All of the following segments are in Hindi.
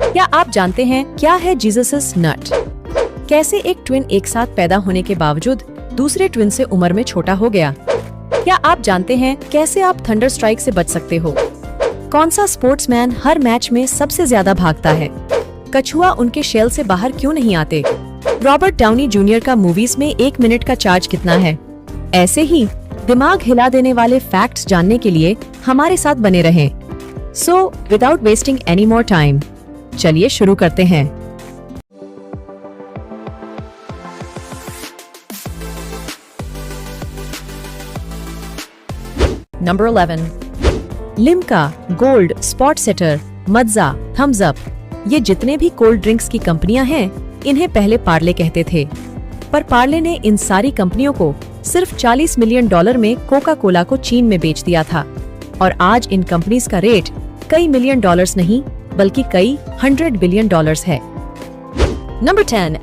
क्या आप जानते हैं क्या है जीसस नट? कैसे एक ट्विन एक साथ पैदा होने के बावजूद दूसरे ट्विन से उम्र में छोटा हो गया? क्या आप जानते हैं कैसे आप थंडर स्ट्राइक से बच सकते हो? कौन सा स्पोर्ट्समैन हर मैच में सबसे ज्यादा भागता है? कछुआ उनके शेल से बाहर क्यों नहीं आते? रॉबर्ट डाउनी जूनियर का मूवीज में 1 मिनट का चार्ज कितना है? ऐसे ही दिमाग हिला देने वाले फैक्ट्स जानने के लिए हमारे साथ बने रहें। So without wasting any more time, चलिए शुरू करते हैं। Number 11, Limca, Gold, Spot Citra, Maaza, Thums Up, ये जितने भी कोल्ड ड्रिंक्स की कंपनियां हैं, इन्हें पहले पार्ले कहते थे। पर पार्ले ने इन सारी कंपनियों को सिर्फ $40 मिलियन में कोका कोला को चीन में बेच दिया था। और आज इन कंपनीज का रेट कई मिलियन डॉलर्स नहीं बल्कि कई $100 बिलियन है। नंबर 10,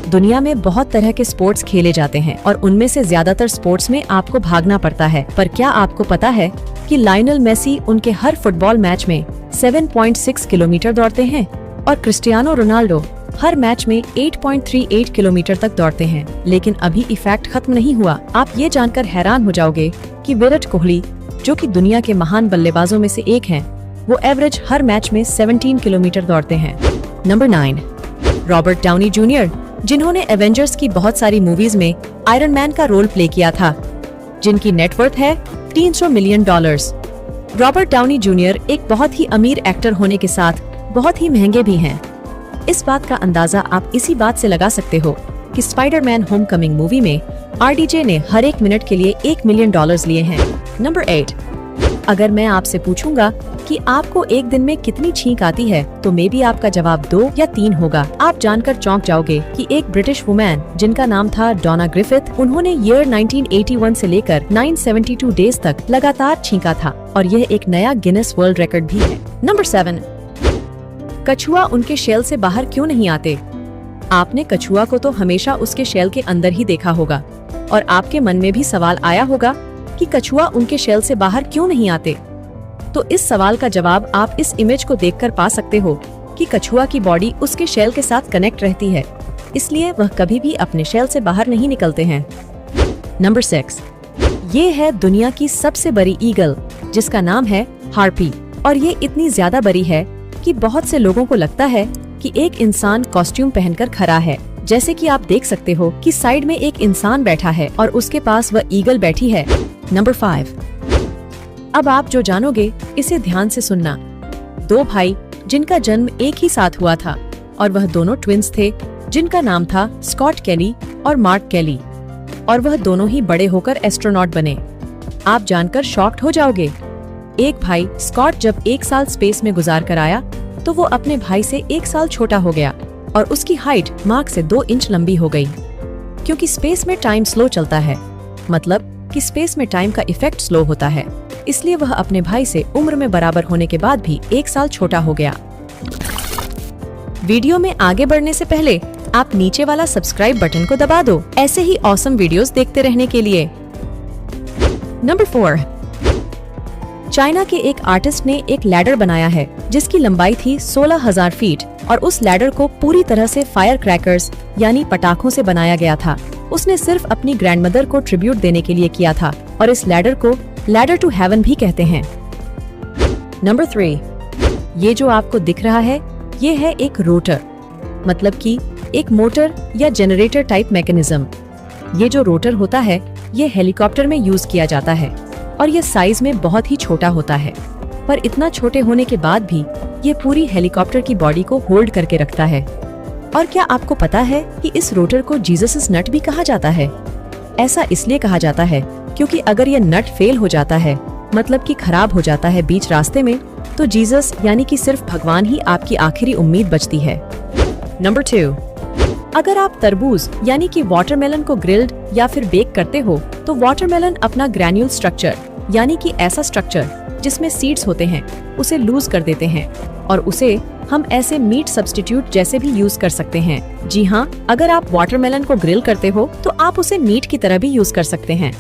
दुनिया में बहुत तरह के स्पोर्ट्स खेले जाते हैं और उनमें से ज्यादातर स्पोर्ट्स में आपको भागना पड़ता है। पर क्या आपको पता है कि लायनल मेसी उनके हर फुटबॉल मैच में 7.6 किलोमीटर दौड़ते हैं और क्रिस्टियानो रोनाल्डो हर मैच में 8.38 किलोमीटर तक दौड़ते हैं। लेकिन अभी इफेक्ट खत्म नहीं हुआ। आप ये जानकर हैरान हो जाओगे कि विराट कोहली, जो कि दुनिया के महान बल्लेबाजों में से एक हैं, वो एवरेज हर मैच में 17 किलोमीटर दौड़ते हैं। नंबर 9, रॉबर्ट डाउनी जूनियर, जिन्होंने एवेंजर्स की बहुत सारी मूवीज में आयरन मैन का रोल प्ले किया था, जिनकी नेटवर्थ है $300 मिलियन। रॉबर्ट डाउनी जूनियर एक बहुत ही अमीर एक्टर होने के साथ बहुत ही महंगे भी हैं। इस बात का अंदाजा आप इसी बात से लगा सकते हो कि स्पाइडरमैन होमकमिंग मूवी में RDJ ने हर 1 मिनट के लिए $1 मिलियन लिए हैं। नंबर 8, अगर मैं आपसे पूछूंगा कि आपको एक दिन में कितनी छींक आती है, तो मे बी आपका जवाब 2 या 3 होगा। आप जानकर चौंक जाओगे कि एक ब्रिटिश वुमेन जिनका नाम था डोना ग्रिफिथ, उन्होंने ईयर 1981 से लेकर 972 डेज तक लगातार छींका था और यह एक नया गिनेस वर्ल्ड रिकॉर्ड भी है। नंबर 7, कछुआ उनके शेल से बाहर क्यों नहीं आते? आपने कछुआ को तो हमेशा उसके शेल के अंदर ही देखा होगा और आपके मन में भी सवाल आया होगा कि कछुआ उनके शेल से बाहर क्यों नहीं आते। तो इस सवाल का जवाब आप इस इमेज को देखकर पा सकते हो कि कछुआ की बॉडी उसके शेल के साथ कनेक्ट रहती है, इसलिए वह कभी भी अपने शेल से बाहर नहीं निकलते हैं। नंबर 6, ये है दुनिया की सबसे बड़ी ईगल, जिसका नाम है हार्पी, और ये इतनी ज्यादा बड़ी है कि बहुत से लोगों को लगता है कि एक इंसान कॉस्ट्यूम पहनकर खड़ा है। जैसे कि आप देख सकते हो कि साइड में एक इंसान बैठा है और उसके पास वह ईगल बैठी है। नंबर 5, अब आप जो जानोगे इसे ध्यान से सुनना। 2 भाई जिनका जन्म एक ही साथ हुआ था और वह दोनों ट्विंस थे, जिनका नाम था स्कॉट केली और मार्क केली, और वह दोनों ही बड़े होकर एस्ट्रोनॉट बने। आप जानकर शॉक्ड हो जाओगे। एक भाई स्कॉट जब 1 साल स्पेस में गुजार कर आया तो वो अपने भाई से 1 साल छोटा हो गया और उसकी हाइट मार्क से 2 इंच लंबी हो गई। क्योंकि स्पेस में टाइम स्लो चलता है, मतलब कि स्पेस में टाइम का इफेक्ट स्लो होता है, इसलिए वह अपने भाई से उम्र में बराबर होने के बाद भी 1 साल छोटा हो गया। वीडियो में आगे बढ़ने से पहले आप नीचे वाला सब्सक्राइब बटन को दबा दो, ऐसे ही ऑसम वीडियोस देखते रहने के लिए। नंबर 4, चाइना के एक आर्टिस्ट ने एक लैडर बनाया है जिसकी लंबाई थी 16,000 फीट और उस लैडर को पूरी तरह से फायर क्रैकर्स यानी पटाखों से बनाया गया था। उसने सिर्फ अपनी ग्रैंडमदर को ट्रिब्यूट देने के लिए किया था और इस लैडर को लैडर टू हेवन भी कहते हैं। नंबर 3, ये जो आपको दिख रहा है ये है एक रोटर, मतलब कि एक मोटर या जनरेटर टाइप मैकेनिज्म। ये जो रोटर होता है ये हेलीकॉप्टर में यूज किया जाता है और ये साइज में बहुत ही छोटा होता है, पर इतना छोटे होने के बाद भी ये पूरी हेलीकॉप्टर की बॉडी को होल्ड करके रखता है। और क्या आपको पता है कि इस रोटर को जीसस नट भी कहा जाता है? ऐसा इसलिए कहा जाता है क्योंकि अगर ये नट फेल हो जाता है, मतलब कि खराब हो जाता है बीच रास्ते में, तो जीसस यानी कि सिर्फ भगवान ही आपकी आखिरी उम्मीद बचती है। नंबर 2, अगर आप तरबूज यानी कि वाटरमेलन को ग्रिल्ड या फिर बेक करते हो तो वाटरमेलन अपना ग्रैन्यूल स्ट्रक्चर यानी कि ऐसा स्ट्रक्चर जिसमें सीड्स होते हैं उसे लूज कर देते हैं और उसे हम ऐसे मीट सब्स्टिट्यूट जैसे भी यूज कर सकते हैं। जी हाँ, अगर आप वाटरमेलन को ग्रिल करते हो तो आप उसे मीट की तरह भी यूज कर सकते हैं।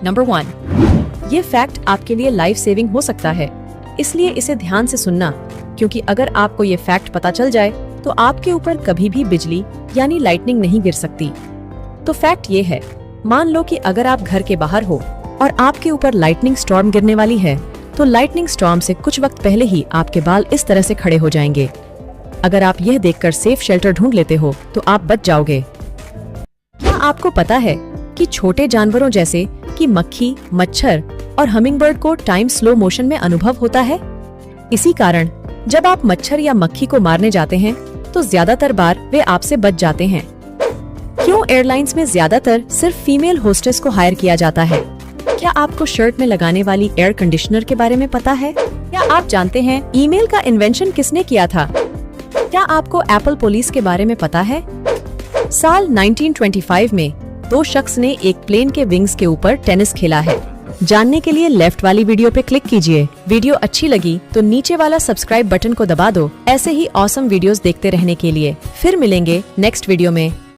नंबर 1, ये फैक्ट आपके लिए लाइफ सेविंग हो सकता है, इसलिए इसे ध्यान से सुनना क्योंकि अगर आपको ये फैक्ट पता चल जाए तो आपके ऊपर कभी भी बिजली यानी लाइटनिंग नहीं गिर सकती। तो फैक्ट ये है, मान लो कि अगर आप घर के बाहर हो और आपके ऊपर लाइटनिंग स्टॉर्म गिरने वाली है, तो लाइटनिंग स्टॉर्म से कुछ वक्त पहले ही आपके बाल इस तरह से खड़े हो जाएंगे। अगर आप यह देखकर सेफ शेल्टर ढूंढ लेते हो तो आप बच जाओगे। क्या आपको पता है कि छोटे जानवरों जैसे कि मक्खी, मच्छर और हमिंगबर्ड को टाइम स्लो मोशन में अनुभव होता है? इसी कारण जब आप मच्छर या मक्खी को मारने जाते हैं तो ज्यादातर बार वे आपसे बच जाते हैं। क्यों एयरलाइंस में ज्यादातर सिर्फ फीमेल होस्टेस को हायर किया जाता है? क्या आपको शर्ट में लगाने वाली एयर कंडीशनर के बारे में पता है? क्या आप जानते हैं ईमेल का इन्वेंशन किसने किया था? क्या आपको एप्पल पुलिस के बारे में पता है? साल 1925 में 2 शख्स ने एक प्लेन के विंग्स के ऊपर टेनिस खेला है। जानने के लिए लेफ्ट वाली वीडियो पे क्लिक कीजिए। वीडियो अच्छी लगी तो नीचे वाला सब्सक्राइब बटन को दबा दो ऐसे ही ऑसम वीडियोस देखते रहने के लिए। फिर मिलेंगे नेक्स्ट वीडियो में।